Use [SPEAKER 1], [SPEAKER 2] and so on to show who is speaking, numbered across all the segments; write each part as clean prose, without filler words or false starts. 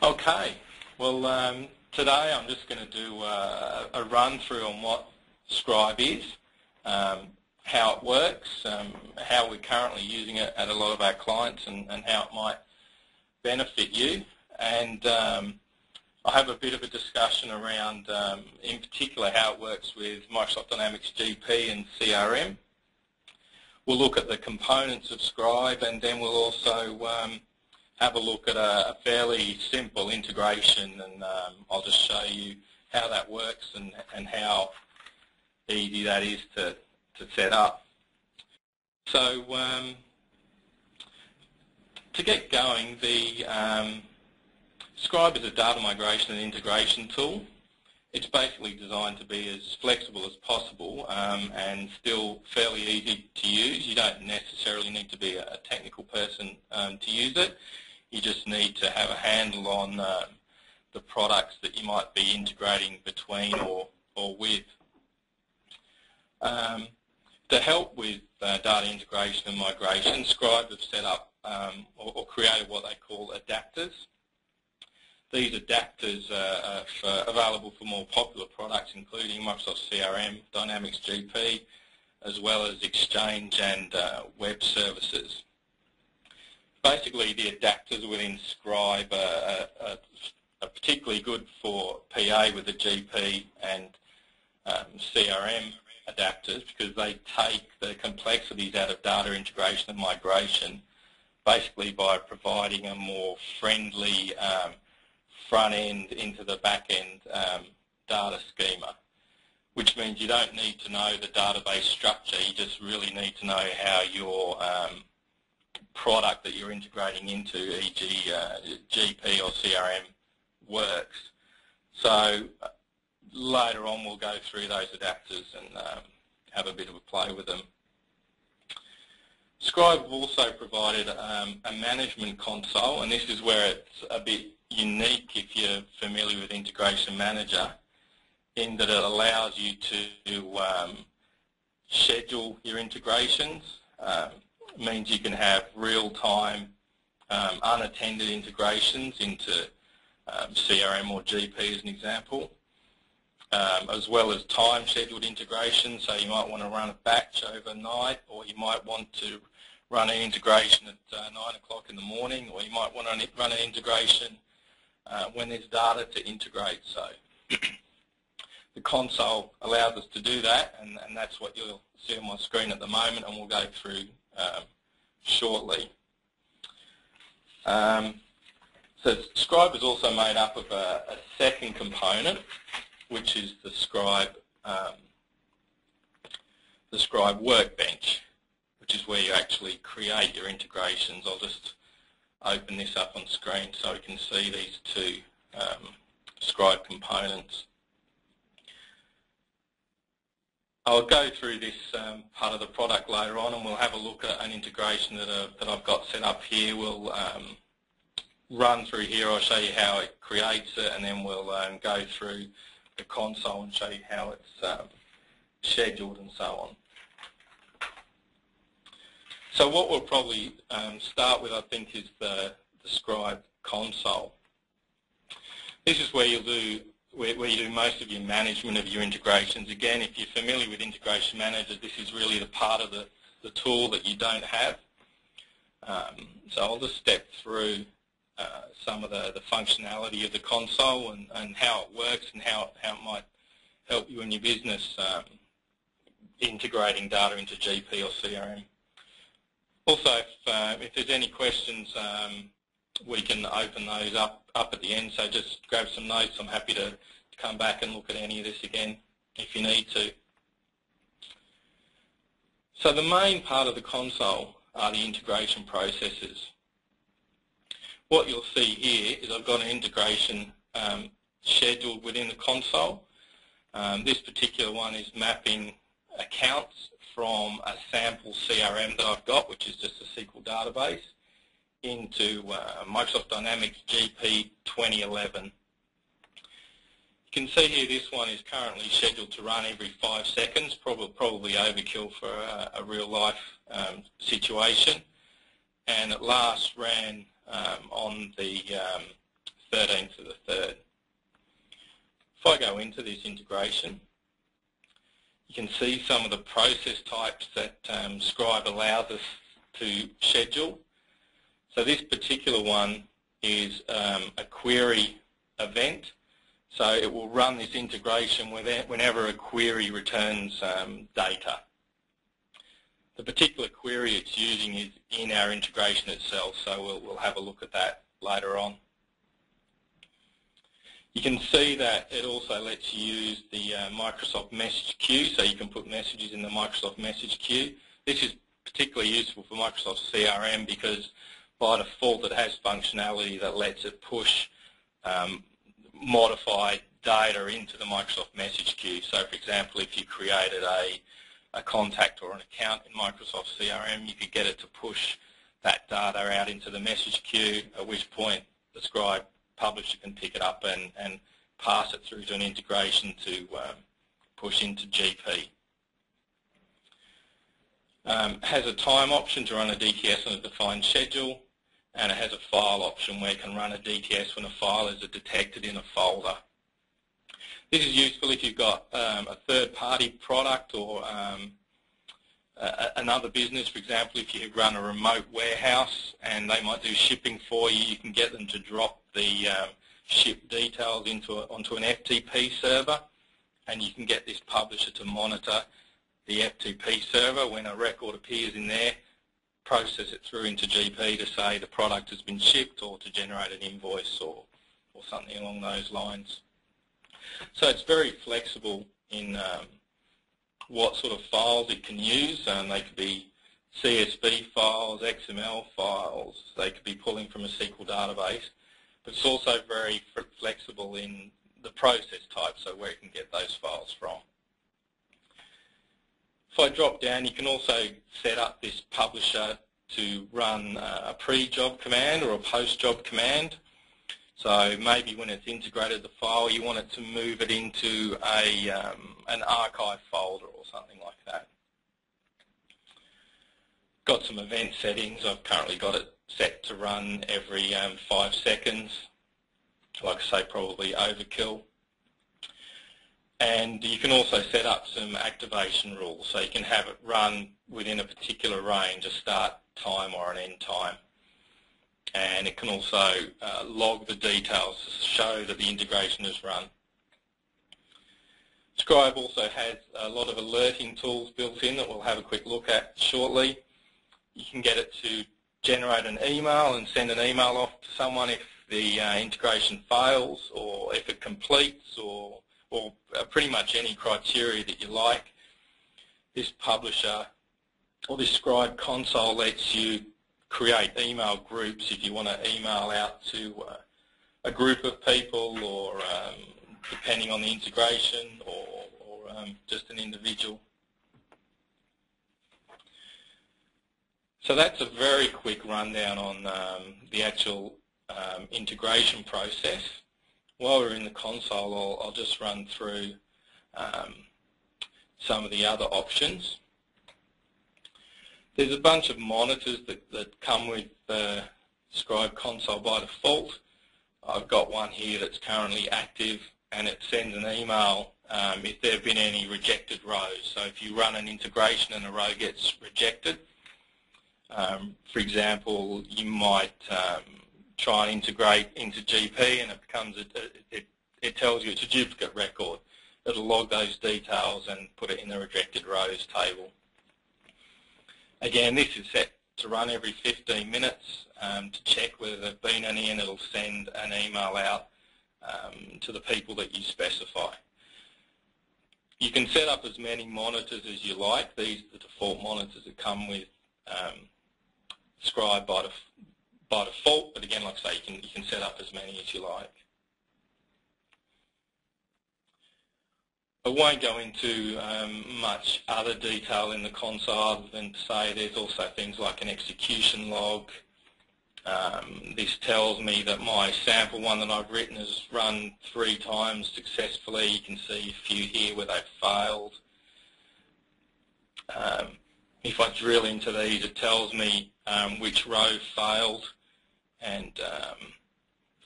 [SPEAKER 1] Okay, well today I'm just going to do a run through on what Scribe is, how it works, how we're currently using it at a lot of our clients and how it might benefit you. And I have a bit of a discussion around, in particular, how it works with Microsoft Dynamics GP and CRM. We'll look at the components of Scribe, and then we'll also have a look at a fairly simple integration, and I'll just show you how that works and how easy that is to set up. So to get going, the Scribe is a data migration and integration tool. It's basically designed to be as flexible as possible and still fairly easy to use. You don't necessarily need to be a technical person to use it. You just need to have a handle on the products that you might be integrating between or with. To help with data integration and migration, Scribe have set up or created what they call adapters. These adapters are available for more popular products, including Microsoft CRM, Dynamics GP, as well as Exchange and web services. Basically, the adapters within Scribe are particularly good for PA with the GP and CRM adapters, because they take the complexities out of data integration and migration, basically by providing a more friendly front end into the back end data schema, which means you don't need to know the database structure. You just really need to know how your product that you're integrating into, e.g. GP or CRM, works. So later on we'll go through those adapters and have a bit of a play with them. Scribe have also provided a management console, and this is where it's a bit unique if you're familiar with Integration Manager, in that it allows you to schedule your integrations. Means you can have real-time unattended integrations into CRM or GP as an example, as well as time-scheduled integrations. So you might want to run a batch overnight, or you might want to run an integration at 9 o'clock in the morning, or you might want to run an integration when there's data to integrate. So the console allows us to do that, and that's what you'll see on my screen at the moment, and we'll go through shortly. So Scribe is also made up of a second component, which is the Scribe Workbench, which is where you actually create your integrations. I'll just open this up on screen so we can see these two Scribe components. I'll go through this part of the product later on, and we'll have a look at an integration that I've got set up here. We'll run through here. I'll show you how it creates it, and then we'll go through the console and show you how it's scheduled and so on. So what we'll probably start with, I think, is the Scribe console. This is where you do most of your management of your integrations. Again, if you're familiar with Integration Manager, this is really the part of the tool that you don't have. So I'll just step through some of the functionality of the console and how it works and how it might help you in your business integrating data into GP or CRM. Also, if there's any questions, we can open those up at the end, so just grab some notes. I'm happy to come back and look at any of this again if you need to. So the main part of the console are the integration processes. What you'll see here is I've got an integration scheduled within the console. This particular one is mapping accounts from a sample CRM that I've got, which is just a SQL database, into Microsoft Dynamics GP 2011. You can see here this one is currently scheduled to run every 5 seconds, probably overkill for a real-life situation. And it last ran on the 13th of the 3rd. If I go into this integration, you can see some of the process types that Scribe allows us to schedule. So this particular one is a query event. So it will run this integration whenever a query returns data. The particular query it's using is in our integration itself, so we'll have a look at that later on. You can see that it also lets you use the Microsoft message queue, so you can put messages in the Microsoft message queue. This is particularly useful for Microsoft CRM because by default it has functionality that lets it push modified data into the Microsoft message queue. So for example, if you created a contact or an account in Microsoft CRM, you could get it to push that data out into the message queue, at which point the Scribe publisher can pick it up and pass it through to an integration to push into GP. Has a time option to run a DTS on a defined schedule, and it has a file option where you can run a DTS when a file is detected in a folder. This is useful if you've got a third-party product or another business. For example, if you run a remote warehouse and they might do shipping for you, you can get them to drop the ship details onto an FTP server, and you can get this publisher to monitor the FTP server. When a record appears in there, process it through into GP to say the product has been shipped or to generate an invoice or something along those lines. So it's very flexible in what sort of files it can use. They could be CSV files, XML files, they could be pulling from a SQL database, but it's also very flexible in the process type, so where you can get those files from. If I drop down, you can also set up this publisher to run a pre-job command or a post-job command. So maybe when it's integrated the file, you want it to move it into an archive folder or something like that. Got some event settings. I've currently got it set to run every 5 seconds. Like I say, probably overkill. And you can also set up some activation rules, so you can have it run within a particular range, a start time or an end time. And it can also log the details to show that the integration is run. Scribe also has a lot of alerting tools built in that we'll have a quick look at shortly. You can get it to generate an email and send an email off to someone if the integration fails, or if it completes, or pretty much any criteria that you like. This publisher or this Scribe console lets you create email groups if you want to email out to a group of people, or depending on the integration, or just an individual. So that's a very quick rundown on the actual integration process. While we're in the console, I'll just run through some of the other options. There's a bunch of monitors that come with the Scribe console by default. I've got one here that's currently active, and it sends an email if there have been any rejected rows. So if you run an integration and a row gets rejected, for example, you might try and integrate into GP, and it becomes it tells you it's a duplicate record. It'll log those details and put it in the rejected rows table. Again, this is set to run every 15 minutes to check whether there have been any, and it'll send an email out to the people that you specify. You can set up as many monitors as you like. These are the default monitors that come with Scribe by default, but again, like I say, you can set up as many as you like. I won't go into much other detail in the console other than to say there's also things like an execution log. This tells me that my sample one that I've written has run 3 times successfully. You can see a few here where they've failed. If I drill into these, it tells me which row failed, and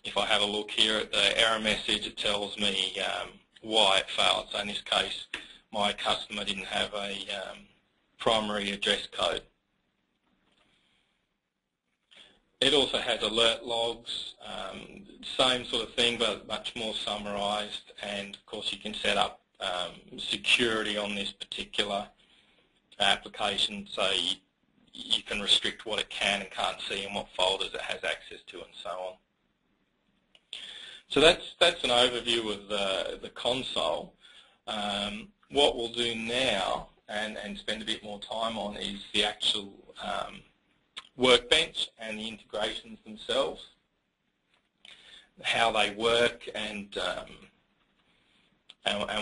[SPEAKER 1] if I have a look here at the error message, it tells me why it failed. So in this case, my customer didn't have a primary address code. It also has alert logs, same sort of thing, but much more summarised. And of course, you can set up security on this particular application, so you can restrict what it can and can't see and what folders it has access to, and so on. So that's an overview of the console. What we'll do now, and spend a bit more time on, is the actual Workbench and the integrations themselves, how they work, and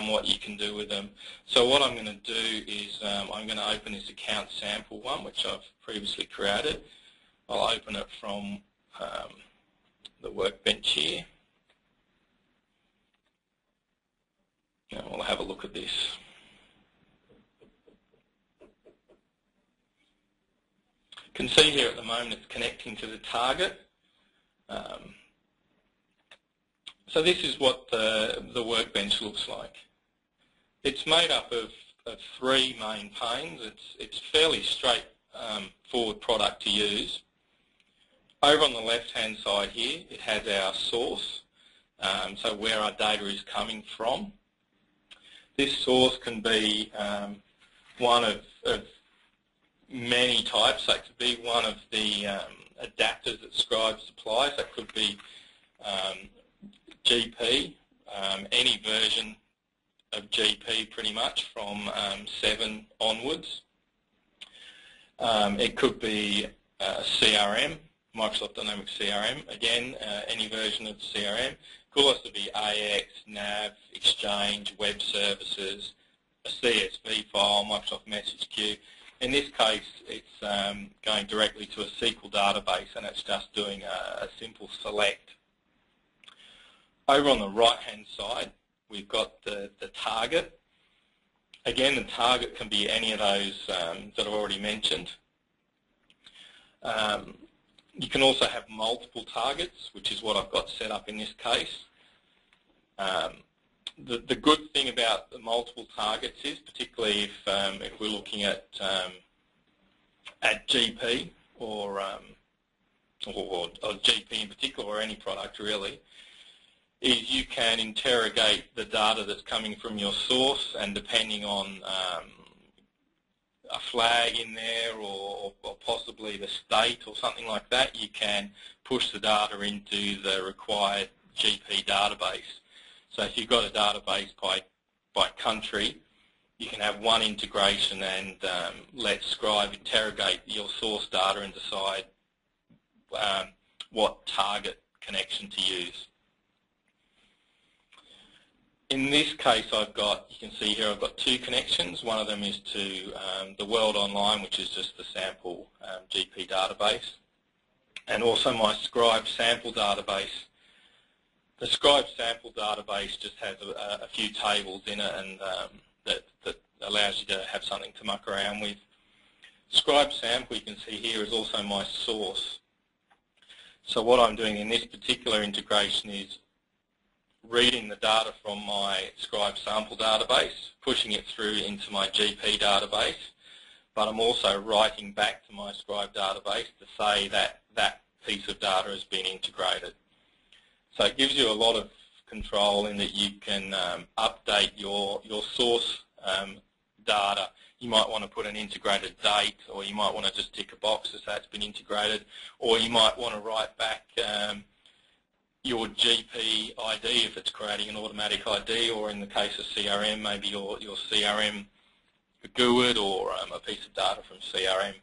[SPEAKER 1] what you can do with them. So what I'm going to do is I'm going to open this account sample one, which I've previously created. I'll open it from the Workbench here. Now we'll have a look at this. You can see here at the moment it's connecting to the target. So this is what the Workbench looks like. It's made up of 3 main panes. It's fairly straightforward product to use. Over on the left-hand side here, it has our source, so where our data is coming from. This source can be one of many types. So it could be one of the adapters that Scribe supplies. That could be GP, any version of GP pretty much from 7 onwards. It could be CRM, Microsoft Dynamics CRM, again, any version of CRM. It could also be AX, NAV, Exchange, Web Services, a CSV file, Microsoft Message Queue. In this case, it's going directly to a SQL database, and it's just doing a simple select. Over on the right-hand side, we've got the target. Again, the target can be any of those that I've already mentioned. You can also have multiple targets, which is what I've got set up in this case. The good thing about the multiple targets is, particularly if we're looking at GP or GP in particular, or any product really, is you can interrogate the data that's coming from your source, and depending on a flag in there or possibly the state or something like that, you can push the data into the required GP database. So if you've got a database by country, you can have one integration and let Scribe interrogate your source data and decide what target connection to use. In this case, you can see here, I've got 2 connections. One of them is to the World Online, which is just the sample GP database, and also my Scribe sample database. The Scribe sample database just has a few tables in it, and that allows you to have something to muck around with. Scribe sample, you can see here, is also my source. So what I'm doing in this particular integration is reading the data from my Scribe sample database, pushing it through into my GP database, but I'm also writing back to my Scribe database to say that that piece of data has been integrated. So it gives you a lot of control in that you can update your source data. You might want to put an integrated date, or you might want to just tick a box to say it's been integrated, or you might want to write back your GP ID if it's creating an automatic ID, or in the case of CRM, maybe your CRM GUID or a piece of data from CRM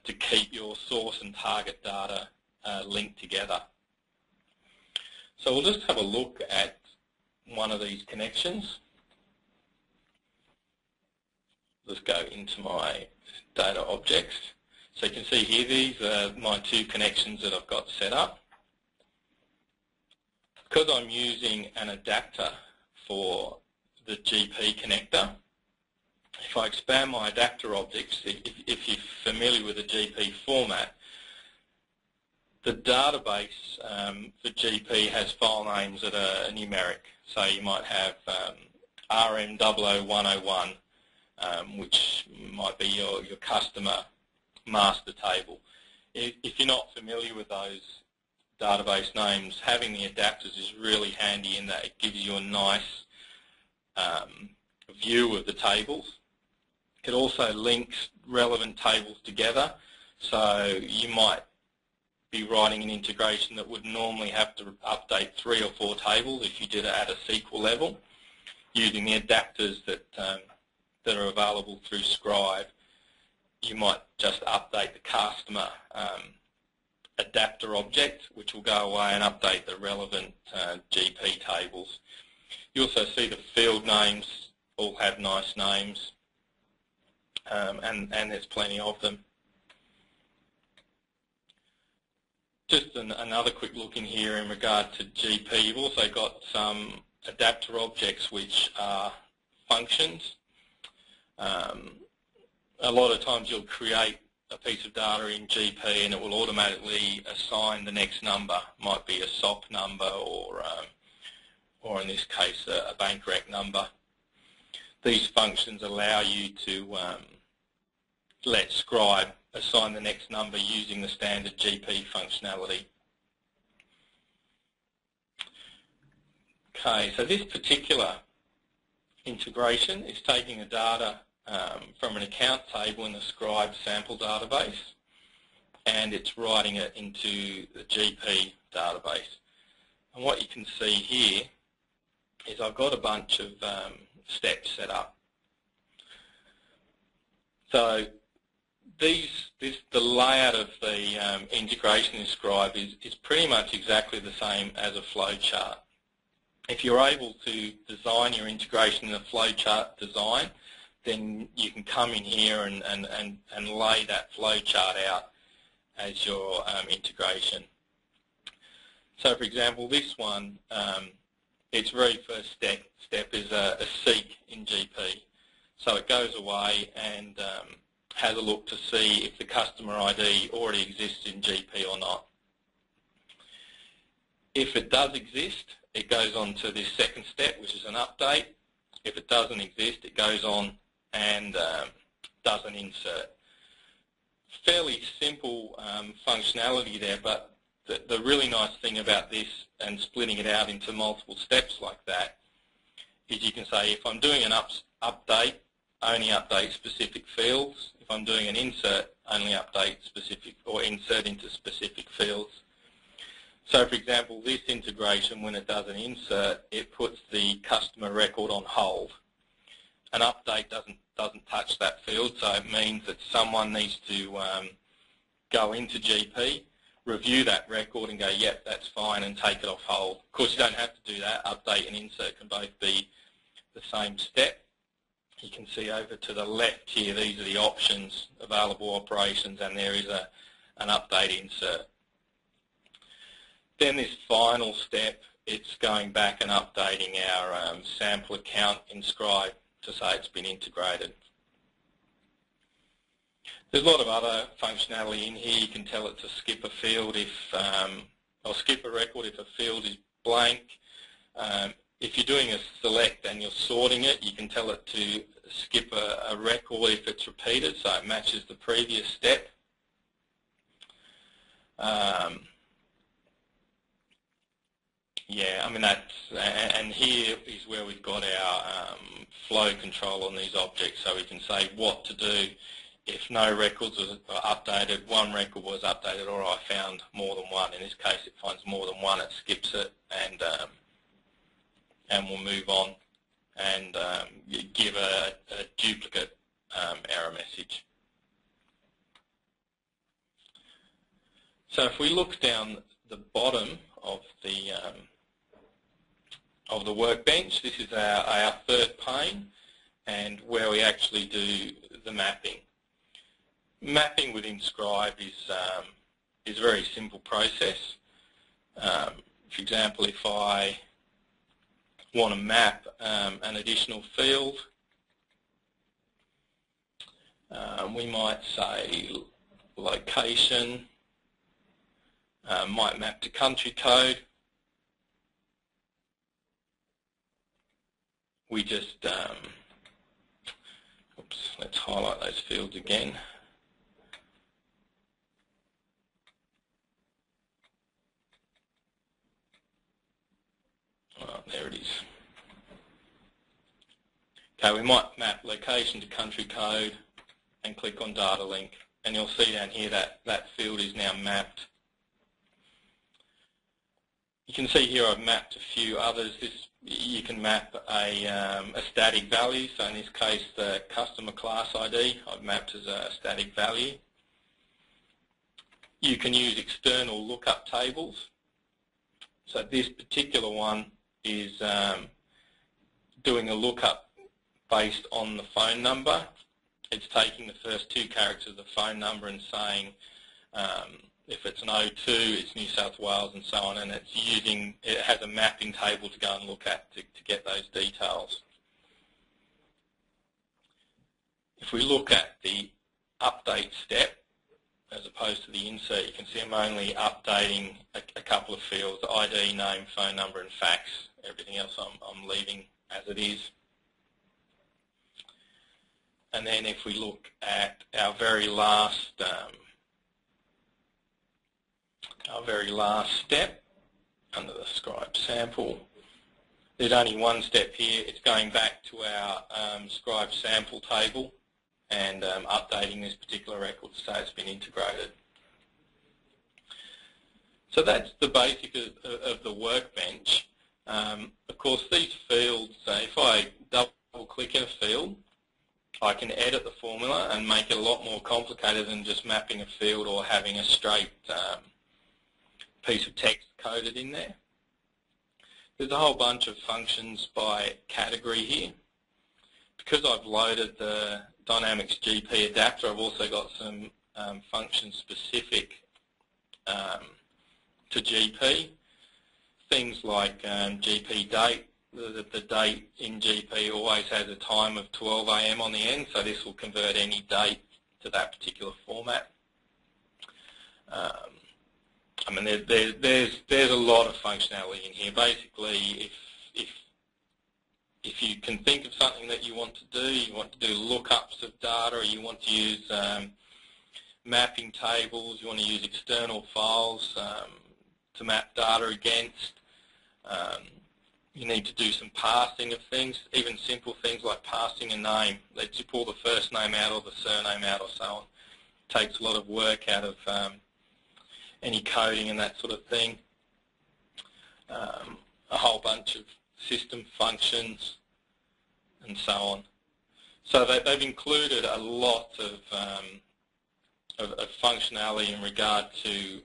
[SPEAKER 1] to keep your source and target data linked together. So we'll just have a look at one of these connections. Let's go into my data objects. So you can see here, these are my 2 connections that I've got set up. Because I'm using an adapter for the GP connector, if I expand my adapter objects, if you're familiar with the GP format, The database for GP has file names that are numeric. So you might have RM00101, which might be your customer master table. If you're not familiar with those database names, having the adapters is really handy in that it gives you a nice view of the tables. It also links relevant tables together, so you might be writing an integration that would normally have to update 3 or 4 tables if you did it at a SQL level. Using the adapters that are available through Scribe, you might just update the customer adapter object, which will go away and update the relevant GP tables. You also see the field names all have nice names, and there's plenty of them. Just another quick look in here in regard to GP. You've also got some adapter objects which are functions. A lot of times you'll create a piece of data in GP and it will automatically assign the next number. Might be a SOP number or in this case a bank rec number. These functions allow you to let Scribe assign the next number using the standard GP functionality. Okay, so this particular integration is taking the data from an account table in the Scribe sample database, and it's writing it into the GP database. And what you can see here is I've got a bunch of steps set up. So the layout of the integration in Scribe is pretty much exactly the same as a flowchart. If you're able to design your integration in a flowchart design, then you can come in here and lay that flowchart out as your integration. So for example, this one, its very first step is a seek in GP. So it goes away and has a look to see if the customer ID already exists in GP or not. If it does exist, it goes on to this second step, which is an update. If it doesn't exist, it goes on and does an insert. Fairly simple functionality there, but the really nice thing about this and splitting it out into multiple steps like that is you can say if I'm doing an update, only update specific fields. If I'm doing an insert, only update specific or insert into specific fields. So for example, this integration, when it does an insert, it puts the customer record on hold. An update doesn't touch that field, so it means that someone needs to go into GP, review that record and go, yep, that's fine, and take it off hold. Of course, you don't have to do that. Update and insert can both be the same step. You can see over to the left here, these are the options, available operations, and there is an update insert. Then this final step, it's going back and updating our sample account in Scribe to say it's been integrated. There's a lot of other functionality in here. You can tell it to skip a field or skip a record if a field is blank. If you're doing a select and you're sorting it, you can tell it to skip a record if it's repeated, so it matches the previous step. Yeah, I mean and here is where we've got our flow control on these objects, so we can say what to do if no records are updated, one record was updated, or I found more than one. In this case, it finds more than one, it skips it, and we'll move on and give a duplicate error message. So if we look down the bottom of the workbench, this is our third pane and where we actually do the mapping. Mapping within Scribe is a very simple process. For example, if I want to map an additional field, we might say location might map to country code. We just, let's highlight those fields again. Oh, there it is. Okay, we might map location to country code and click on data link, and you'll see down here that that field is now mapped. You can see here I've mapped a few others. You can map a static value, so in this case the customer class ID I've mapped as a static value. You can use external lookup tables. So this particular one is doing a lookup based on the phone number. It's taking the first two characters of the phone number and saying if it's an 02, it's New South Wales and so on, and it has a mapping table to go and look at to get those details. If we look at the update step as opposed to the insert, you can see I'm only updating a couple of fields: ID, name, phone number and fax. Everything else I'm leaving as it is. And then if we look at our very last step under the Scribe sample, there's only one step here. It's going back to our Scribe sample table and updating this particular record to say it's been integrated. So that's the basic of the workbench. Of course, these fields, if I double click in a field, I can edit the formula and make it a lot more complicated than just mapping a field or having a straight piece of text coded in there. There's a whole bunch of functions by category here. Because I've loaded the Dynamics GP adapter, I've also got some functions specific to GP. Things like GP date. The date in GP always has a time of 12 AM on the end, so this will convert any date to that particular format. I mean, there's a lot of functionality in here. Basically, if you can think of something that you want to do lookups of data, or you want to use mapping tables, you want to use external files to map data against. You need to do some parsing of things, even simple things like parsing a name. Lets you pull the first name out or the surname out or so on. Takes a lot of work out of any coding and that sort of thing. A whole bunch of system functions and so on. So they've included a lot of functionality in regard to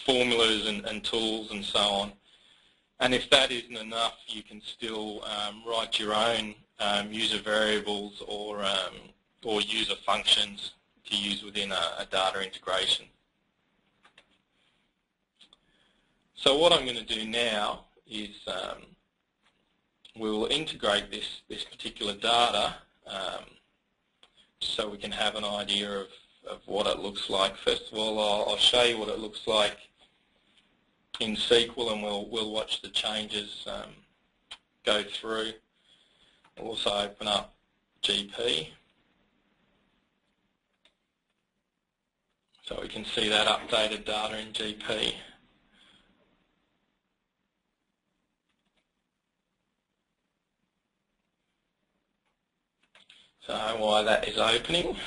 [SPEAKER 1] formulas and tools and so on. And if that isn't enough, you can still write your own user variables or user functions to use within a data integration. So what I'm going to do now is we'll integrate this particular data so we can have an idea of what it looks like. First of all, I'll show you what it looks like in SQL, and we'll watch the changes go through. We'll also open up GP so we can see that updated data in GP. So while that is opening,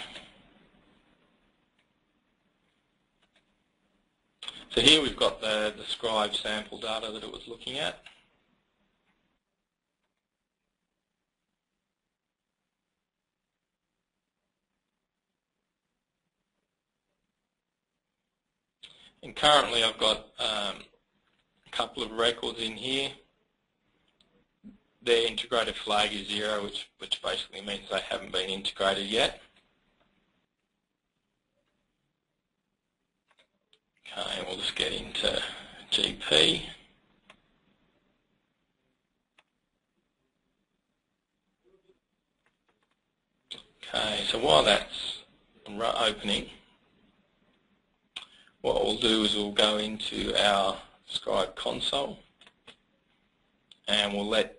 [SPEAKER 1] so here we've got the Scribe sample data that it was looking at. And currently I've got a couple of records in here. Their integrated flag is 0, which basically means they haven't been integrated yet. Okay, we'll just get into GP. Okay, so while that's opening, what we'll do is we'll go into our Scribe console and we'll let,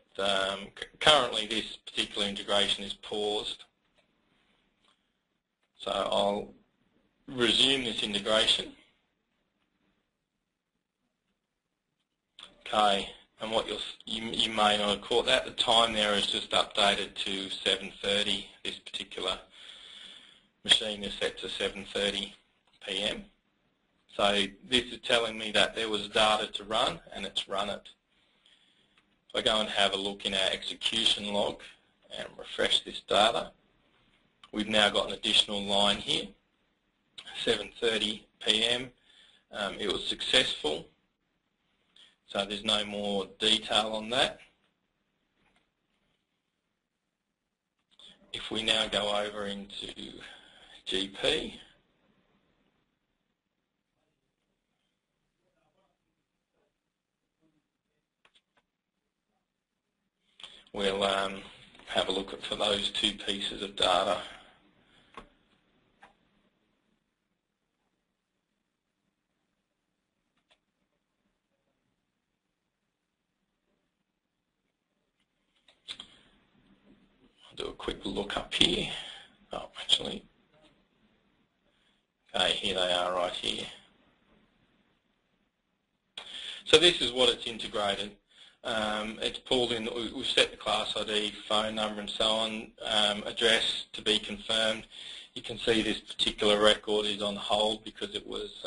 [SPEAKER 1] currently this particular integration is paused. So I'll resume this integration. Okay, and what you may not have caught that, the time there is just updated to 7:30. This particular machine is set to 7:30 PM. So this is telling me that there was data to run, and it's run it. If I go and have a look in our execution log and refresh this data, we've now got an additional line here, 7:30 PM. It was successful, so there's no more detail on that. If we now go over into GP, we'll have a look for those two pieces of data. I'll do a quick look up here. Oh, actually, okay, here they are right here. So this is what it's integrated. It's pulled in, we've set the class ID, phone number and so on, address to be confirmed. You can see this particular record is on hold because it wasn't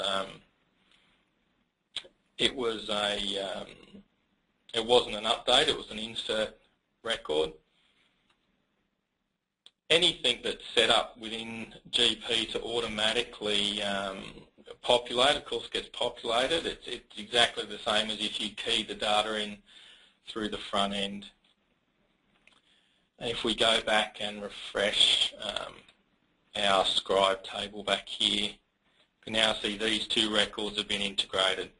[SPEAKER 1] an update, it was an insert record. Anything that's set up within GP to automatically populate, of course, gets populated. It's exactly the same as if you key the data in through the front end. And if we go back and refresh our Scribe table back here, you can now see these two records have been integrated.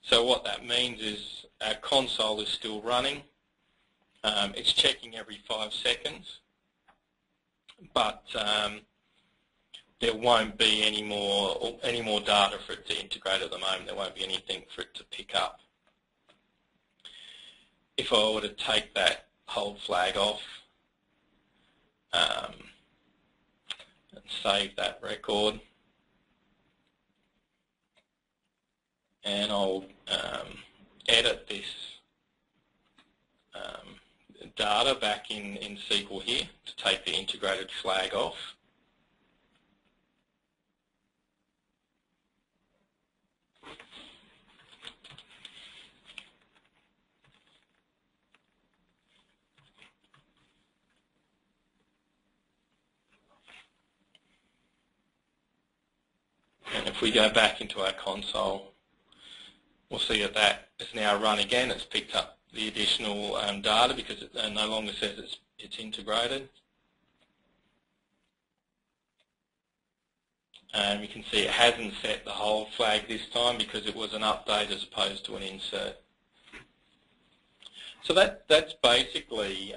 [SPEAKER 1] So what that means is our console is still running. It's checking every 5 seconds, but there won't be any more data for it to integrate at the moment. There won't be anything for it to pick up. If I were to take that hold flag off and save that record, and I'll edit this data back in SQL here to take the integrated flag off. And if we go back into our console, we'll see that is now run again. It's picked up the additional data because it no longer says it's integrated. And you can see it hasn't set the hold flag this time because it was an update as opposed to an insert. So that's basically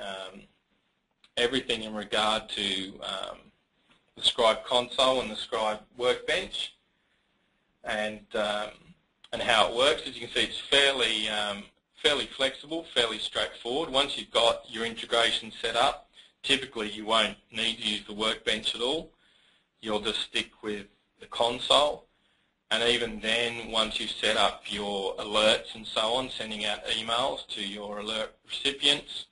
[SPEAKER 1] everything in regard to the Scribe console and the Scribe Workbench, and how it works. As you can see, it's fairly flexible, fairly straightforward. Once you've got your integration set up, typically you won't need to use the Workbench at all. You'll just stick with the console, and even then, once you've set up your alerts and so on, sending out emails to your alert recipients,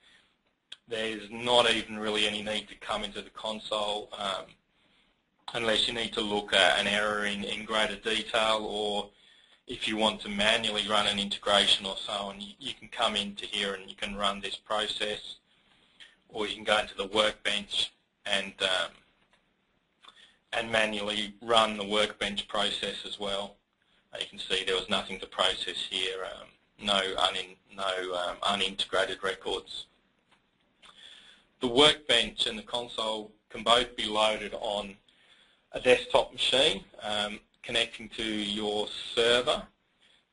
[SPEAKER 1] there's not even really any need to come into the console unless you need to look at an error in greater detail, or if you want to manually run an integration or so on, you can come into here and you can run this process, or you can go into the Workbench and manually run the Workbench process as well. You can see there was nothing to process here, no unintegrated records. The Workbench and the console can both be loaded on a desktop machine connecting to your server.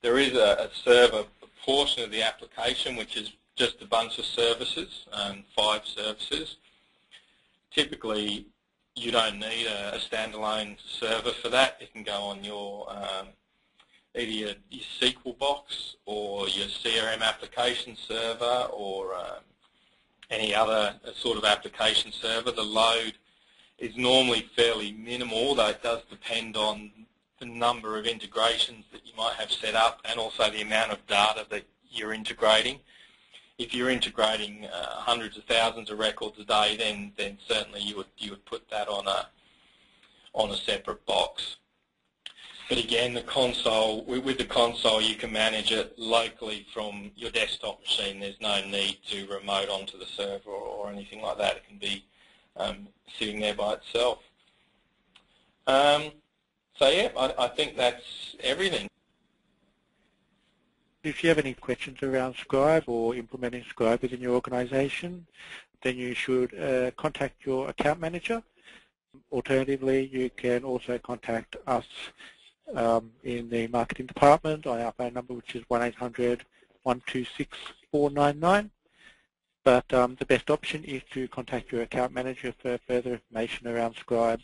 [SPEAKER 1] There is a server portion of the application which is just a bunch of services, 5 services. Typically you don't need a standalone server for that. It can go on your either your SQL box or your CRM application server or any other sort of application server. The load is normally fairly minimal, though it does depend on the number of integrations that you might have set up and also the amount of data that you're integrating. If you're integrating hundreds of thousands of records a day, then certainly you would put that on a separate box. But again, the console, with the console, you can manage it locally from your desktop machine. There's no need to remote onto the server or anything like that. It can be sitting there by itself. So yeah, I think that's everything.
[SPEAKER 2] If you have any questions around Scribe or implementing Scribe within your organisation, then you should contact your account manager. Alternatively, you can also contact us in the marketing department on our phone number, which is 1-800-126-499. But the best option is to contact your account manager for further information around Scribe